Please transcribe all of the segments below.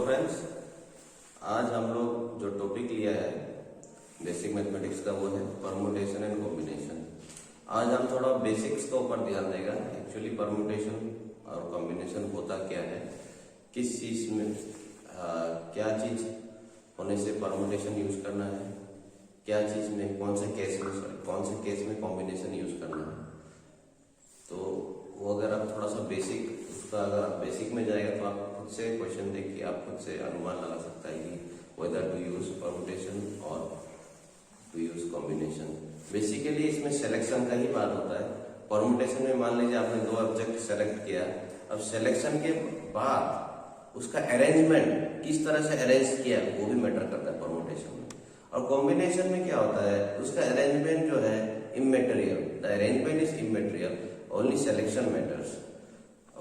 Friends, आज हम लोग जो टॉपिक लिया है बेसिक मैथमेटिक्स का वो है परमुटेशन एंड कॉम्बिनेशन। आज हम थोड़ा बेसिक्स के ऊपर ध्यान देगा। एक्चुअली परमुटेशन और कॉम्बिनेशन होता क्या है, किस चीज में क्या चीज होने से परमुटेशन यूज करना है, क्या चीज में कौन से केस में कॉम्बिनेशन यूज करना है। तो वो अगर आप थोड़ा सा बेसिक उसका अगर आप बेसिक में जाएगा तो आप खुद से क्वेश्चन देख के आप खुद से अनुमान लगा सकता है कि वेदर टू यूज परमुटेशन और टू यूज कॉम्बिनेशन। बेसिकली इसमें सिलेक्शन का ही बात होता है। परमुटेशन में मान लीजिए आपने दो ऑब्जेक्ट सेलेक्ट किया, अब सिलेक्शन के बाद उसका अरेंजमेंट किस तरह से अरेंज किया वो भी मैटर करता है परमुटेशन में। और कॉम्बिनेशन में क्या होता है, उसका अरेंजमेंट जो है immaterial, the arrangement is immaterial, only selection matters.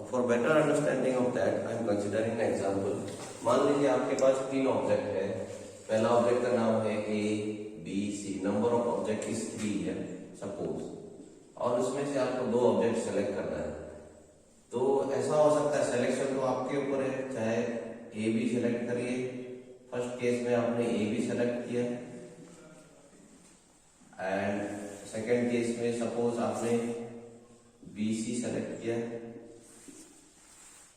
For better understanding of that I am considering an example. मान लीजिए आपके पास तीन ऑब्जेक्ट है। पहला ऑब्जेक्ट का नाम है A B C, number of object is 3 है सपोज, और उसमें से आपको दो ऑब्जेक्ट सेलेक्ट करना है। तो ऐसा हो सकता है, सिलेक्शन तो आपके ऊपर है, चाहे ए बी सेलेक्ट करिए। फर्स्ट केस में आपने ए बी सेलेक्ट किया एंड सेकेंड केस में सपोज आपने बी सी सेलेक्ट किया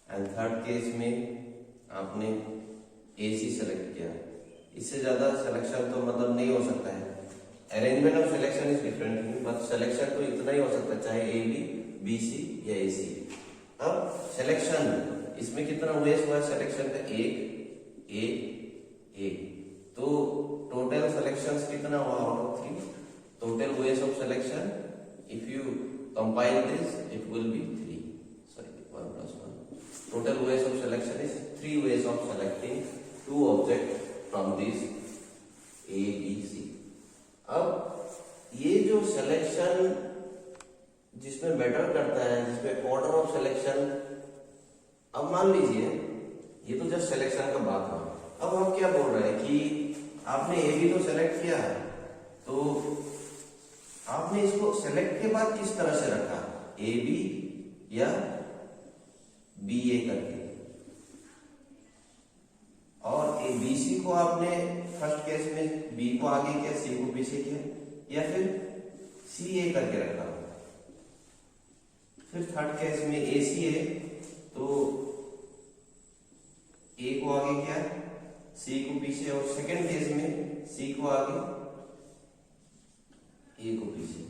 एंड थर्ड केस में आपने ए सी सेलेक्ट किया। इससे ज्यादा सिलेक्शन तो मतलब नहीं हो सकता है। Arrangement of selection is different, but selection तो इतना ही हो सकता है, चाहे ए बी बी सी या ए सी। अब सिलेक्शन इसमें कितना वेज हुआ है सिलेक्शन का, एक। तो टोटल सिलेक्शंस कितना हुआ out of 3? Total ways of selection if you compile this it will be 3, sorry 1 + 1। Total ways of selection is 3 ways of selecting two objects from this A, B, C. अब ये जो selection जिसमें matter करता है, जिसमें order of selection, अब मान लीजिए ये तो जस्ट सिलेक्शन का बात हुआ। अब हम क्या बोल रहे हैं कि आपने ए बी तो सेलेक्ट किया है, तो आपने इसको सेलेक्ट के बाद किस तरह से रखा, ए बी या बी ए करके, और ए बी सी को आपने फर्स्ट केस में बी को आगे किया, सी को पीछे किया, या फिर सी ए करके रखा। फिर थर्ड केस में ए सी ए, तो ए को आगे किया, सी को पीछे, और सेकंड केस में सी को आगे, ए को पीछे।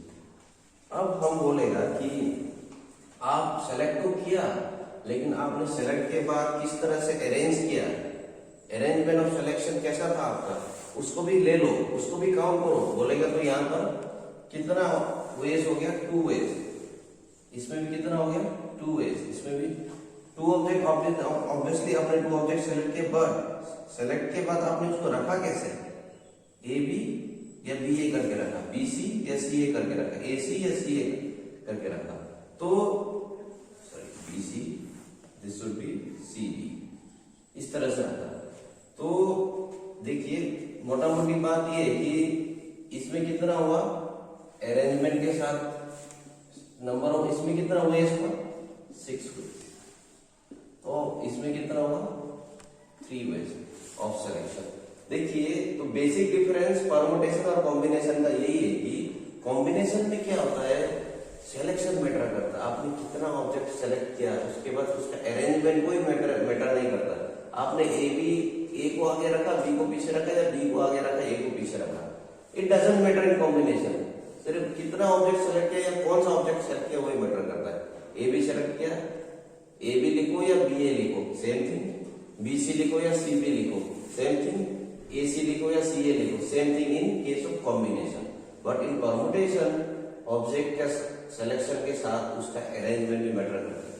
अब हम बोलेगा कि आप सेलेक्ट तो किया, लेकिन आपने सेलेक्ट के बाद किस तरह से अरेंज किया, अरेंजमेंट ऑफ सिलेक्शन कैसा था आपका, उसको भी ले लो, उसको भी काउंट करो। बोलेगा तो यहाँ पर कितना वेज हो गया, 2 वेज। इसमें भी कितना हो गया, 2 वेज। इसमें भी 2 ऑब्जेक्ट, ऑब्वियसली आपने 2 ऑब्जेक्ट सेलेक्ट के बाद आपने उसको रखा कैसे, ए बी या बी ए करके रखा, बी सी या सी ए करके रखा, ए सी या सी ए करके रखा। तो B C, this should be C B, इस तरह से आता है। तो देखिए मोटा मोटी बात ये है कि इसमें कितना हुआ अरेंजमेंट के साथ नंबर ऑफ, इसमें कितना हुआ, इसका 6 हुए, तो इसमें कितना हुआ 3 वेज ऑफ सिलेक्शन। देखिए तो बेसिक डिफरेंस परमुटेशन और कॉम्बिनेशन का यही है कि कॉम्बिनेशन में क्या होता है, सिलेक्शन मैटर करता है। आपने कितना ऑब्जेक्ट सेलेक्ट किया, उसके बाद उसका अरेंजमेंट कोई मैटर नहीं करता। आपने ए को आगे रखा, बी को पीछे रखा, या बी को आगे रखा, ए को पीछे रखा, it doesn't matter in combination. सिर्फ कितना ऑब्जेक्ट सेलेक्ट किया या कौन सा ऑब्जेक्ट सेलेक्ट किया वही मैटर करता है। ए बी सेलेक्ट किया, ए बी लिखो या बी ए लिखो सेम थिंग, बी सी लिखो या सी बी लिखो सेम थिंग, ए सी लिखो या सी ए लिखो same thing in case of combination. But in permutation object का सिलेक्शन के साथ उसका अरेंजमेंट भी मैटर करता है।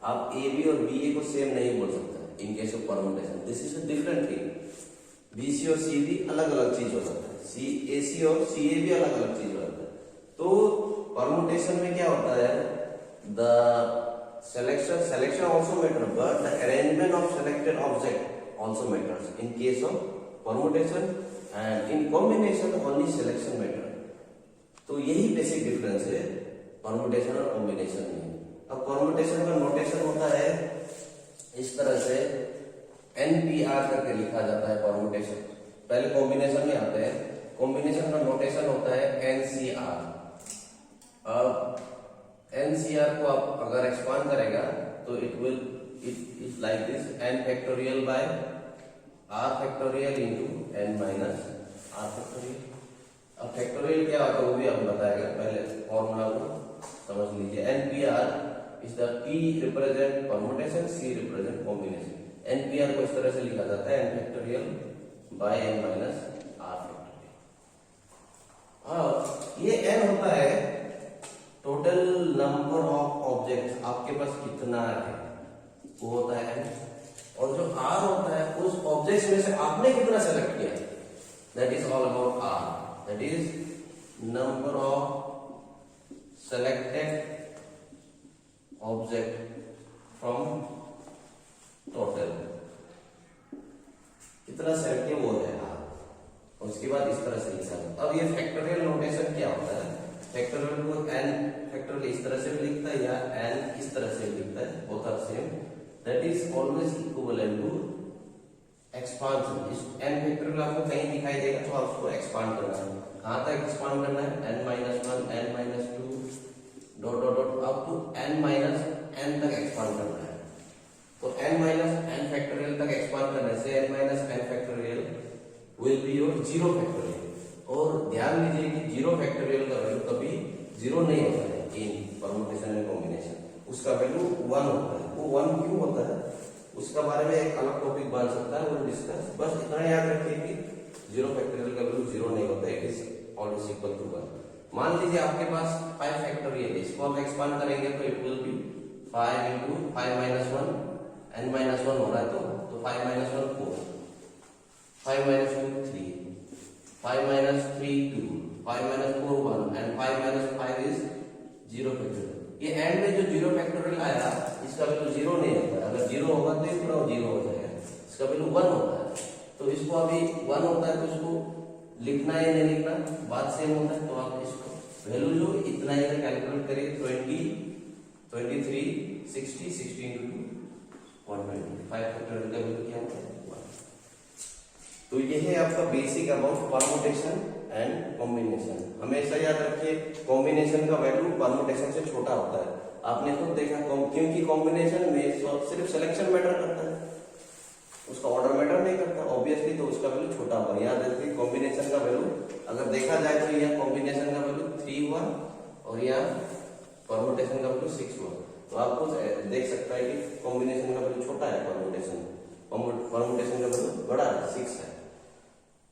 आप ए बी और बी ए को सेम नहीं बोल सकते in case of permutation, this is a different thing. B C और सी बी अलग अलग चीज हो सकता है, सी ए सी और सी ए भी अलग अलग चीज हो सकता है। तो परमुटेशन में क्या होता है, the selection also matter, but the arrangement of selected object also matters in case of permutation, and in combination only selection matter. तो यही बेसिक डिफरेंस है परमुटेशन और कॉम्बिनेशन में। अब परमुटेशन का नोटेशन होता है इस तरह से NPR करके लिखा जाता है परमुटेशन। पहले कॉम्बिनेशन में आते हैं, कॉम्बिनेशन का नोटेशन होता है NCR। अब NCR को आप अगर एक्सपांड करेगा तो it is like this, n factorial by r factorial into n minus r factorial. अब फैक्टोरियल क्या होता है वो भी आपको बताएगा, पहले फॉर्मूला को समझ लीजिए। NPR is the P represent permutation, C represent combination. NPR को इस तरह से लिखा जाता है n factorial bye n minus r factorial. अब ये n होता है टोटल नंबर ऑफ ऑब्जेक्ट्स, आपके पास कितना है वो होता है n, और जो r होता है उस ऑब्जेक्ट्स में से आपने कितना सेलेक्ट किया, that is all about r, that is number of selected object from total, कितना सेलेक्ट किया वो है r। उसके बाद इस तरह से लिखा है। अब ये फैक्टोरियल नोटेशन क्या होता है, फैक्टोरियल को n फैक्टोरियल इस तरह से भी लिखता है या n इस तरह से भी लिखता है, both are same, that is always equivalent to expansion. इस n फैक्टोरियल आपको कहीं दिखाई देगा तो आप उसको एक्सपांड करना है, कहां तक एक्सपांड करना है, n-1 n-2 dot dot dot up to n-n तक एक्सपांड करना है। तो n-n फैक्टोरियल तक एक्सपांड करने से n-n factorial will be your zero factorial. और ध्यान दीजिए कि जीरो फैक्टोरियल का वैल्यू कभी जीरो नहीं होता है इन परमुटेशन एंड कॉम्बिनेशन, उसका वैल्यू 1 होता है। वो 1 क्यों होता है उसका बारे में एक अलग टॉपिक बन सकता है, वो डिस्कस। बस इतना याद रखिए कि जीरो फैक्टोरियल का वैल्यू जीरो नहीं होता है, it is always equal to 1। मान लीजिए आपके पास 5 फैक्टोरियल है, इसको आप एक्सपांड करेंगे तो it will be 5 into 5 minus 1 n-1 हो रहा है, तो 5 minus 1 4, 5 minus 2 3, 5 minus 3 2, 5 minus 4 1 and 5 minus 5 is 0 factorial. ये एंड में जो 0 फैक्टोरियल आया इसका वैल्यू 0 नहीं होता है, अगर 0 होगा तो ये पूरा 0 हो जाएगा, इसका वैल्यू 1 होता है। तो इसको अभी 1 होता है तो इसको लिखना या नहीं लिखना बात सेम होता है, तो आप इसको वैल्यू जो इतना ही कैलकुलेट करिए, 20 23 60 60 into 120, 5 फैक्टोरियल का वैल्यू क्या होता है 1। तो ये है आपका basic about permutation and combination. हमेशा याद रखिए कॉम्बिनेशन का वैल्यू परमुटेशन से छोटा होता है, आपने खुद देखा, क्योंकि कॉम्बिनेशन में सिर्फ सिलेक्शन मैटर करता है, उसका ऑर्डर मैटर नहीं करता ऑब्वियसली, तो उसका वैल्यू छोटा होगा। याद रखिए कॉम्बिनेशन का वैल्यू अगर देखा जाए तो यह कॉम्बिनेशन का वैल्यू 3 हुआ और यह परमुटेशन का वैल्यू 6 हुआ, तो आपको देख सकता है कि कॉम्बिनेशन का वैल्यू छोटा है, परमुटेशन का वैल्यू बड़ा है 6 है।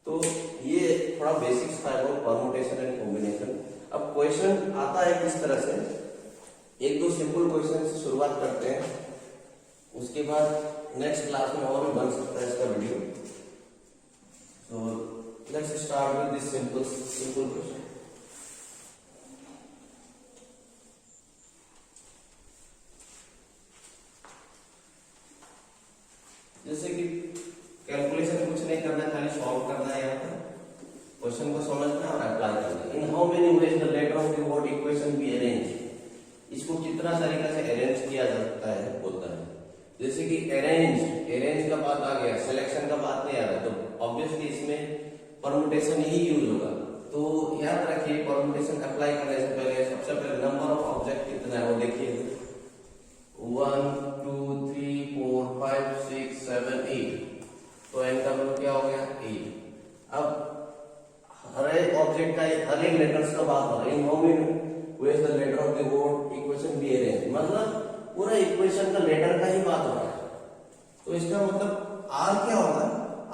तो ये थोड़ा बेसिक्स था परमुटेशन एंड कॉम्बिनेशन। अब क्वेश्चन आता है किस तरह से, एक दो सिंपल क्वेश्चन से शुरुआत करते हैं, उसके बाद नेक्स्ट क्लास में और भी बन सकता है इसका वीडियो। तो let's start with this simple question. जैसे कि कैलकुलेशन कुछ नहीं करना है, खाली सॉल्व करना है, यहाँ पर क्वेश्चन को समझना और अप्लाई करना है। In how many ways the letter of the word equation be arrange, इसको कितना तरीका से अरेंज किया जा सकता है बोलता है। जैसे कि अरेंज का बात आ गया, सिलेक्शन का बात नहीं आ रहा, तो ऑब्वियसली इसमें परमुटेशन ही यूज होगा। तो याद रखिए परमुटेशन अप्लाई करने से पहले सबसे पहले नंबर ऑफ ऑब्जेक्ट कितना है वो देखिए, 1 2 3 4 5 6 7 8, तो n का वैल्यू क्या हो गया 8। अब हर एक ऑब्जेक्ट का हर एक लेटर्स का बात हो रहा है, in how many ways the letter of the word equation be arrange, मतलब पूरा इक्वेशन का लेटर का ही बात हो रहा है। तो इसका मतलब r क्या होगा,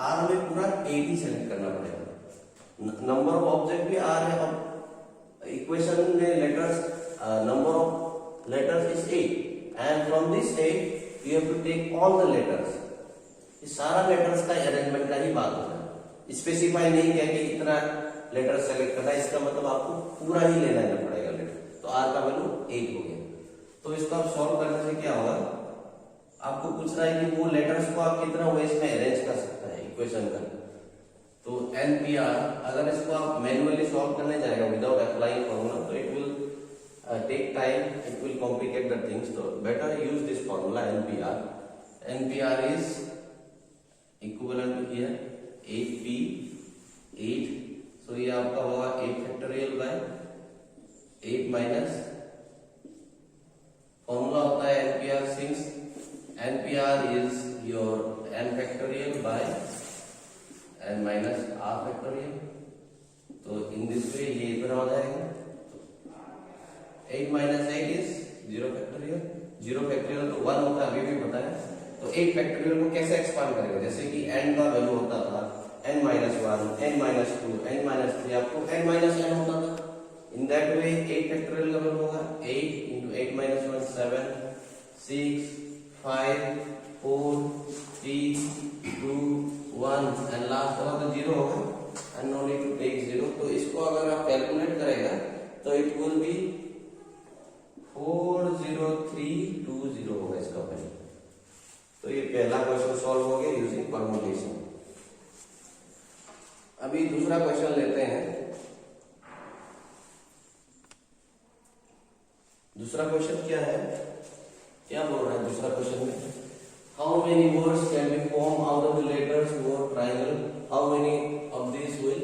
r में पूरा 8 ही सेलेक्ट करना पड़ेगा, नंबर ऑफ ऑब्जेक्ट भी r है और इक्वेशन में letters number of letters is 8 and from this 8 you have to take all the letters. इस सारा लेटर्स का अरेंजमेंट का ही बात हो रहा है, स्पेसिफाई नहीं किया कि इतना लेटर सेलेक्ट करना है, इसका मतलब आपको पूरा ही लेना पड़ेगा लेटर। तो r का वैल्यू 8 हो गया। तो इसको आप सॉल्व करने से क्या होगा, आपको पूछ रहा है कि वो लेटर्स को आप कितना वेज में अरेंज कर सकता है इक्वेशन का। तो NPR अगर इसको आप मैन्युअली सॉल्व करने जाएगा विदाउट अप्लाइंग फॉर्मूला तो it will take time, it will complicate the things, तो better use this formula NPR। NPR is equivalent to here 8p 8, so ये आपका होगा 8 फैक्टोरियल बाय 8 माइनस, फॉर्मूला होता है NPR, since NPR is your n factorial bye n minus r factorial, तो in this वे ये इधर आ जाएगा। 8 माइनस 8 इज 0 फैक्टोरियल, 0 फैक्टोरियल तो 1 होता है, अभी भी पता है। तो 8 फैक्टोरियल को कैसे एक्सपांड करेंगे, जैसे कि n का वैल्यू होता था n minus 1, n minus 2, n minus 3, आपको n माइनस n होता था। इन दैट वे 8 फैक्टोरियल का वैल्यू होगा 8 into 8 minus 1 7 6 5 4 3 2 1 एंड लास्ट वाला तो 0 होगा and no need to take 0। तो इसको अगर आप कैलकुलेट करेगा तो इट विल बी 40320 होगा इसका वैल्यू। तो ये पहला क्वेश्चन सॉल्व हो गया यूजिंग परमुटेशन। अभी दूसरा क्वेश्चन लेते हैं। दूसरा क्वेश्चन क्या है, क्या बोल रहा है दूसरा क्वेश्चन में, how many words can be form out of the letters word triangle, how many of this will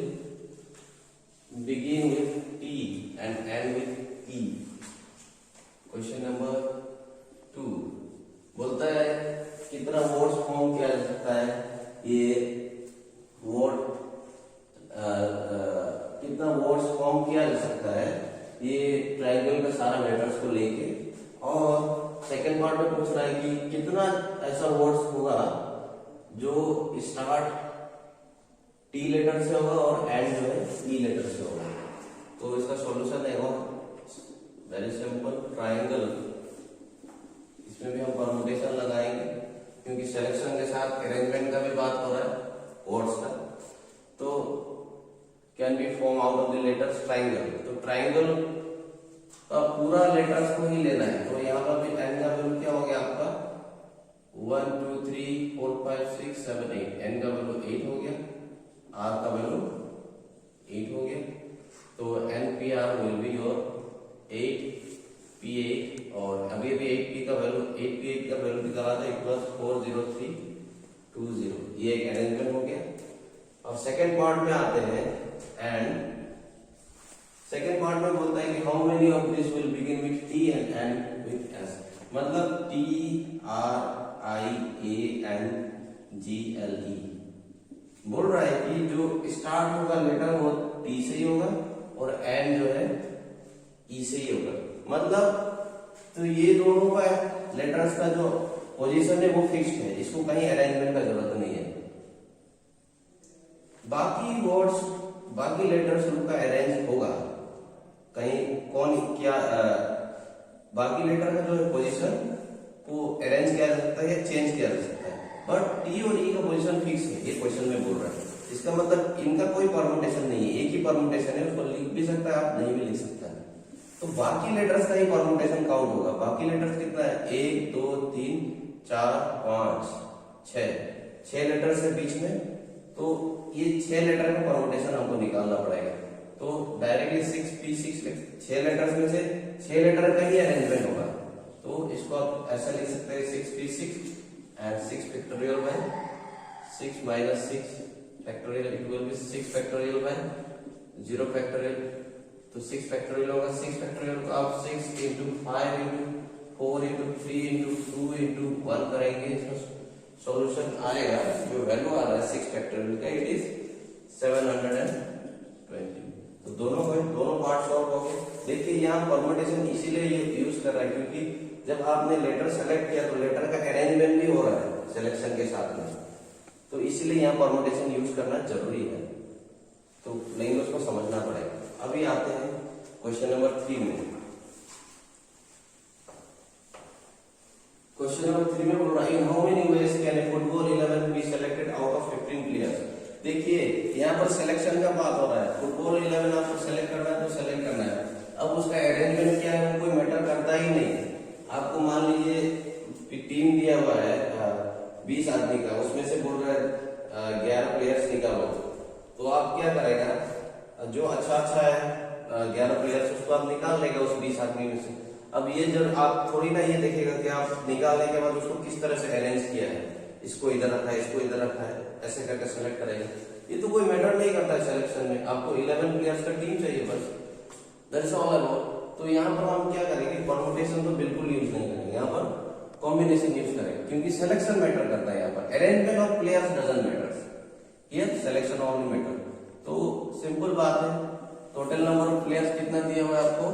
begin with T and end with E. Question number 2 बोलता है कितना वर्ड्स फॉर्म किया जा सकता है, ये वर्ड कितना वर्ड्स फॉर्म किया जा सकता है ये ट्रायंगल का सारा लेटर्स को लेके। और सेकंड पार्ट में पूछ रहा है कि कितना ऐसा वर्ड्स होगा जो स्टार्ट टी लेटर से होगा और एंड जो है ई लेटर से होगा। तो इसका सॉल्यूशन है वेरी सिंपल, ट्रायंगल, इसमें भी हम परमुटेशन लगाएंगे क्योंकि सिलेक्शन के साथ अरेंजमेंट का भी बात हो रहा है वर्ड्स का। तो can be form out of the letters triangle, तो ट्रायंगल का पूरा लेटर्स को ही लेना है। तो यहाँ पर भी एन का वैल्यू क्या हो गया आपका 1 2 3 4 5 6 7 8, एन का वैल्यू 8 हो गया, आर का वैल्यू 8 हो गया। तो N P R will be your 8p8 और अभी 8p का वैल्यू 8p8 का वैल्यू निकाला था इक्वल्स 40320, ये एक अरेंजमेंट हो गया। और सेकेंड पार्ट में आते हैं एंड सेकेंड पार्ट में बोलता है कि how many of this will begin with T and end with S, मतलब T R I A N G L E बोल रहा है कि जो स्टार्ट होगा लेटर वो टी से ही होगा और एंड जो है ई से ही होगा। मतलब तो ये दोनों का लेटर्स का जो पोजीशन है वो फिक्स्ड है, इसको कहीं अरेंजमेंट का जरूरत नहीं है। बाकी वर्ड्स बाकी लेटर्स उनका अरेंज होगा कहीं कौन क्या बाकी लेटर का जो है पोजीशन को अरेंज किया जा सकता है या चेंज किया जा सकता है, बट टी और ई का पोजीशन फिक्स है, ये क्वेश्चन में बोल रहा है। इसका मतलब इनका कोई परमुटेशन नहीं है, एक ही परमुटेशन है, उसको लिख भी सकता है आप, नहीं भी लिख सकता है। तो बाकी लेटर्स का ही परमुटेशन काउंट होगा। बाकी लेटर्स कितना है 1 2 3 4 5 6 लेटर्स है बीच में, तो ये 6 लेटर का परमुटेशन हमको निकालना पड़ेगा। तो डायरेक्टली 6p6 6 लेटर्स में से 6 लेटर का ही अरेंजमेंट होगा। तो इसको आप ऐसा लिख सकते हैं 6p6 and 6 factorial by 6 minus 6 factorial it will be 6 factorial by 0 factorial. तो 6 फैक्टोरियल होगा, 6 फैक्टोरियल को आप 6 into 5 into 4 into 3 into 2 into 1 करेंगे, इसमें सॉल्यूशन आएगा जो वैल्यू आ रहा है 6 फैक्टोरियल का, इट इज 720। तो दोनों पार्ट सॉल्व हो गए। देखिए यहाँ परमुटेशन इसीलिए ये यूज कर रहा है क्योंकि जब आपने लेटर सेलेक्ट किया तो लेटर का अरेंजमेंट भी हो रहा है सिलेक्शन के साथ में, तो इसीलिए यहाँ परमुटेशन यूज करना जरूरी है। तो नहीं उसको समझना पड़ेगा। अभी आते हैं क्वेश्चन नंबर 3 में। क्वेश्चन नंबर 3 में बोल रहा है in how many veg can a football 11 be selected out of 15 players. देखिए यहाँ पर सिलेक्शन का बात हो रहा है, फुटबॉल 11 आपको सेलेक्ट करना है तो सेलेक्ट करना है। अब उसका अरेंजमेंट क्या है वो कोई मैटर करता ही नहीं। आपको मान लीजिए टीम दिया हुआ है 20 आदमी का, उसमें से बोल रहा है 11 प्लेयर्स निकालो, तो आप क्या करेगा, जो अच्छा है 11 प्लेयर्स उसको आप निकाल लेगा उस 20 आदमी में से। अब ये जब आप थोड़ी ना ये देखेगा कि आप निकालने के बाद उसको किस तरह से अरेंज किया है, इसको इधर रखा है, इसको इधर रखा है, ऐसे करके सेलेक्ट करेगा। ये तो कोई मैटर नहीं करता है सिलेक्शन में, आपको 11 प्लेयर्स का टीम चाहिए बस, दैट्स ऑल अबाउट। तो यहाँ पर हम क्या करेंगे, परमुटेशन तो बिल्कुल यूज नहीं करेंगे, यहाँ पर कॉम्बिनेशन यूज करेंगे, क्योंकि सिलेक्शन मैटर करता है यहाँ पर, arrangement of players doesn't matter, ये सिलेक्शन ओनली मैटर। तो सिंपल बात है, टोटल नंबर ऑफ प्लेयर्स कितना दिया हुआ है आपको,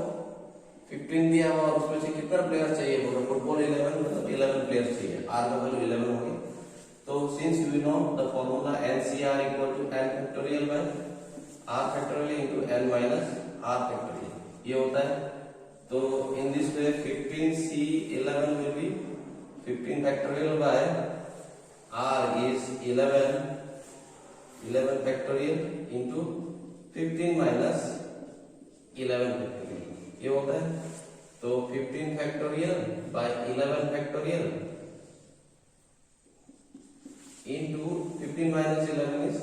15 दिया हुआ, और उसमें से कितना प्लेयर चाहिए बोलो, फुटबॉल 11 मतलब 11 प्लेयर्स चाहिए, आर का वैल्यू 11 होगी। तो since you know the formula NCR equal to n factorial by r factorial into n minus r factorial, ये होता है। तो in this way 15C11 will be 15 factorial by r is 11 factorial into 15 minus 11 factorial, ये होता है। तो 15 factorial by 11 factorial into 15 minus 11 is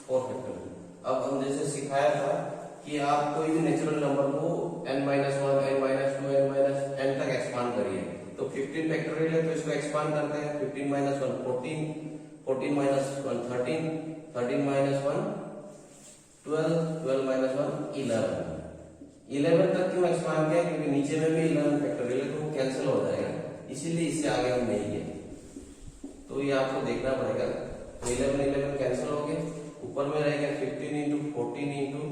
4 factorial। अब हम जैसे सिखाया था कि आप कोई भी नेचुरल नंबर को n-1, n-2, n-n तक एक्सपांड करिए। तो 15 फैक्टोरियल है तो इसको एक्सपांड करते हैं, 15 minus 1 14, 14 minus 1 13, 13 minus 1 12, 12 minus 1 11। 11 तक क्यों एक्सपांड किया, क्योंकि नीचे में भी 11 फैक्टोरियल है तो वो कैंसिल हो जाएगा, इसीलिए इससे आगे हम नहीं गए। तो ये आपको देखना पड़ेगा। तो 11 कैंसिल हो गए, ऊपर में रहेगा 15 इंटू 14 इंटू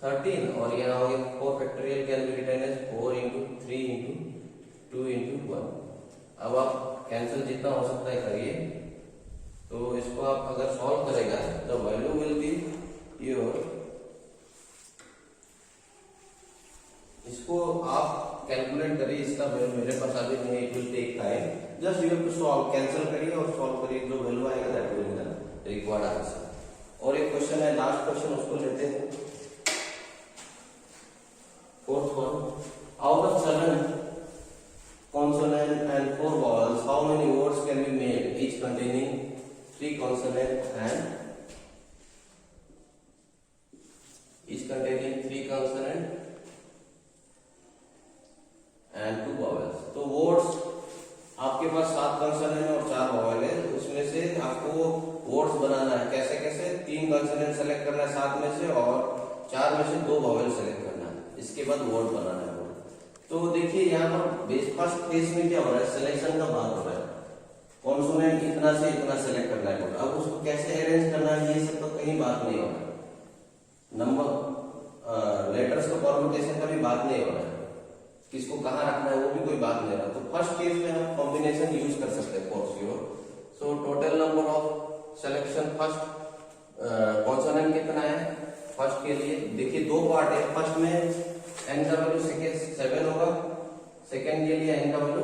13, और यहाँ हो गया 4 factorial, can be written as 4 into 3 into 2 into 1। अब आप कैंसिल जितना हो सकता है करिए। तो इसको आप अगर सॉल्व करेगा the value will be your, इसको आप कैलकुलेट करिए, इसका मेरे पास अभी नहीं, it will take time, just you have to solve, cancel करिए और सॉल्व करिए, जो वैल्यू आएगा that will be the required answer. और एक क्वेश्चन है, लास्ट क्वेश्चन, उसको लेते हैं, fourth one. Out of 7 consonant and 4 vowels, how many words can be made, each containing 3 consonant and and 2 vowels। तो words आपके पास 7 consonant और 4 vowel है, उसमें से आपको words बनाना है। कैसे कैसे, 3 consonant सेलेक्ट करना है 7 में से, और 4 में से 2 vowel सेलेक्ट करना है, इसके बाद word बनाना है। तो देखिए यहाँ पर फर्स्ट फेज में क्या हो रहा है, सिलेक्शन का भाग हो रहा है, कॉन्सोनेंट इतना से इतना सेलेक्ट करना है, अब उसको कैसे अरेंज करना है ये सब तो कहीं बात नहीं हो रहा है, नंबर लेटर्स का परमुटेशन का भी बात नहीं हो रहा है, किसको कहाँ रखना है वो भी कोई बात नहीं रहा। तो फर्स्ट केस में हम कॉम्बिनेशन यूज कर सकते हैं for sure. So total number of selection first consonant कितना है, फर्स्ट के लिए देखिए 2 पार्ट है, फर्स्ट में n का वैल्यू 7 होगा, सेकेंड के लिए n का वैल्यू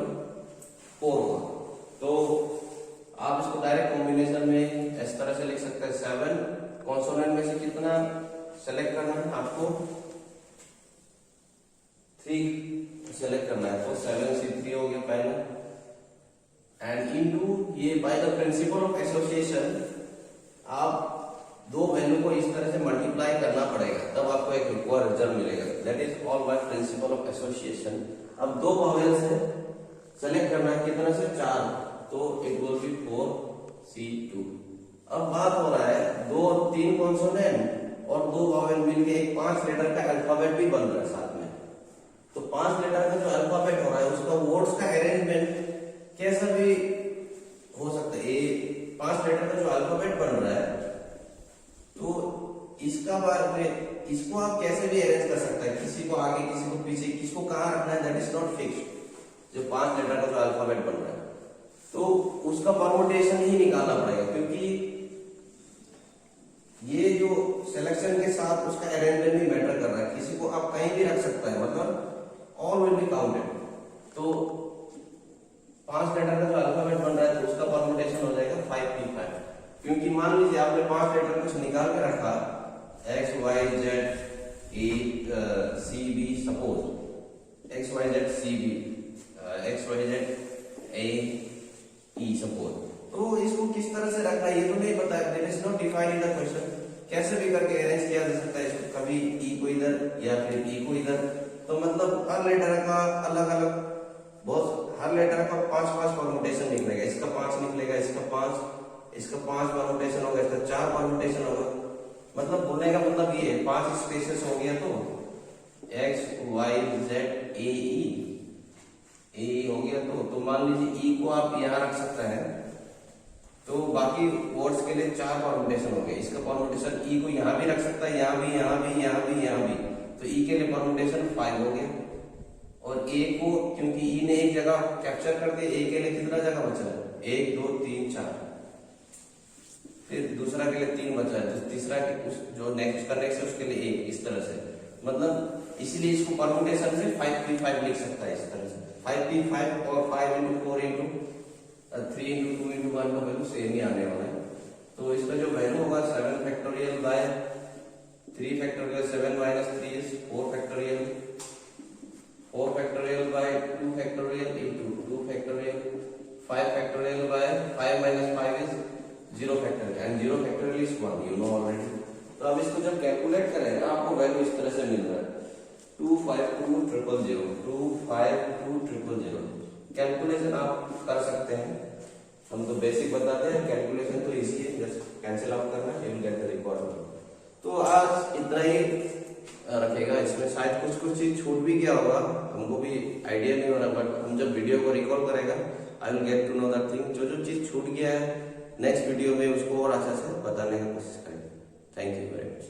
4 होगा। तो आप इसको डायरेक्ट कॉम्बिनेशन में इस तरह से लिख सकते हैं, 7 कॉन्सोनेंट में से कितना सेलेक्ट करना है आपको, 3 सेलेक्ट करना है, तो 7 से 3 हो गया पहला, एंड इनटू ये by the principal of association आप 2 वैल्यू को इस तरह से मल्टीप्लाई करना पड़ेगा, तब आपको एक रिक्वायर्ड रिजल्ट मिलेगा, that is all by principle of association. अब 2 वॉवेल से सेलेक्ट करना है, कितना से 4, तो इट विल बी 4C2। अब बात हो रहा है 3 कॉन्सोनेंट और 2 वॉवेल मिलके एक 5 लेटर का अल्फाबेट भी बन रहा है साथ में। तो 5 लेटर का जो अल्फाबेट हो रहा है उसका वर्ड्स का अरेंजमेंट कैसा भी हो सकता है, 5 लेटर का जो अल्फाबेट बन रहा है, तो इसका बारे में इसको आप कैसे भी अरेंज कर सकते हैं, किसी को आगे किसी को पीछे, किसको कहाँ रखना है, दैट इज नॉट फिक्स्ड। जो 5 लेटर का जो अल्फाबेट बन रहा है तो उसका परमुटेशन ही निकालना पड़ेगा, क्योंकि ये जो सिलेक्शन के साथ उसका अरेंजमेंट भी मैटर कर रहा है, किसी को आप कहीं भी रख सकता है, मतलब ऑल विल बी काउंटेड। तो 5 लेटर का जो अल्फाबेट बन रहा है तो उसका परमुटेशन हो जाएगा 5P5, क्योंकि मान लीजिए आपने 5 लेटर कुछ निकाल के रखा, X Y Z A C B, suppose X Y Z C B X Y Z A E suppose, तो इसको किस तरह से रखना है ये तो नहीं पता है, that is not defined in the question. कैसे भी करके अरेंज किया जा सकता है इसको, कभी E को इधर या फिर E को इधर, तो मतलब हर लेटर का अलग अलग बहुत, हर लेटर का 5-5 परमुटेशन निकलेगा, इसका 5 निकलेगा, इसका 5, इसका 5 परम्यूटेशन होगा, इसका 4 परम्यूटेशन होगा। मतलब बोलने का मतलब ये है 5 स्पेसेस हो गया तो x y z a e हो गया तो मान लीजिए e को आप यहाँ रख सकते हैं, तो बाकी वर्ड्स के लिए 4 परम्यूटेशन हो गए। इसका परम्यूटेशन e को यहाँ भी रख सकता है, यहाँ भी, यहाँ भी, यहाँ भी, यहाँ भी, तो e के लिए परम्यूटेशन 5 हो गया। और a को क्योंकि e ने एक जगह कैप्चर कर दिया, a के लिए कितना जगह बचा है, 1 2 3 4, फिर दूसरा के लिए 3 बचा है, तो तीसरा के जो नेक्स्ट का नेक्स्ट है उसके लिए 1, इस तरह से। मतलब इसीलिए इसको परम्यूटेशन से 5p5 लिख सकता है इस तरह से। 5p5 और 5 into 4 into 3 into 2 into 1 का वैल्यू सेम ही आने वाला है। तो इसका जो वैल्यू होगा 7 factorial by 3 factorial, 7 minus 3 is 4 factorial, 4 factorial by 2 factorial into 2 factorial, 5 factorial by 5 minus 5 is 0 factorial, and 0 factorial is 1, you know already. तो अब इसको जब कैलकुलेट करेंगे आपको वैल्यू इस तरह से मिल रहा है 252000, 252000। कैलकुलेशन आप कर सकते हैं, हम तो बेसिक बताते हैं, कैलकुलेशन तो इजी है, जस्ट कैंसिल आउट करना, you will get the record. तो आज इतना ही रखेगा। इसमें शायद कुछ चीज छूट भी गया होगा, हमको भी आइडिया नहीं हो रहा, बट हम जब वीडियो को रिकॉर्ड करेगा I will get to know that thing. जो चीज छूट गया है नेक्स्ट वीडियो में उसको और अच्छा से बताने की कोशिश करेंगे। Thank you very much.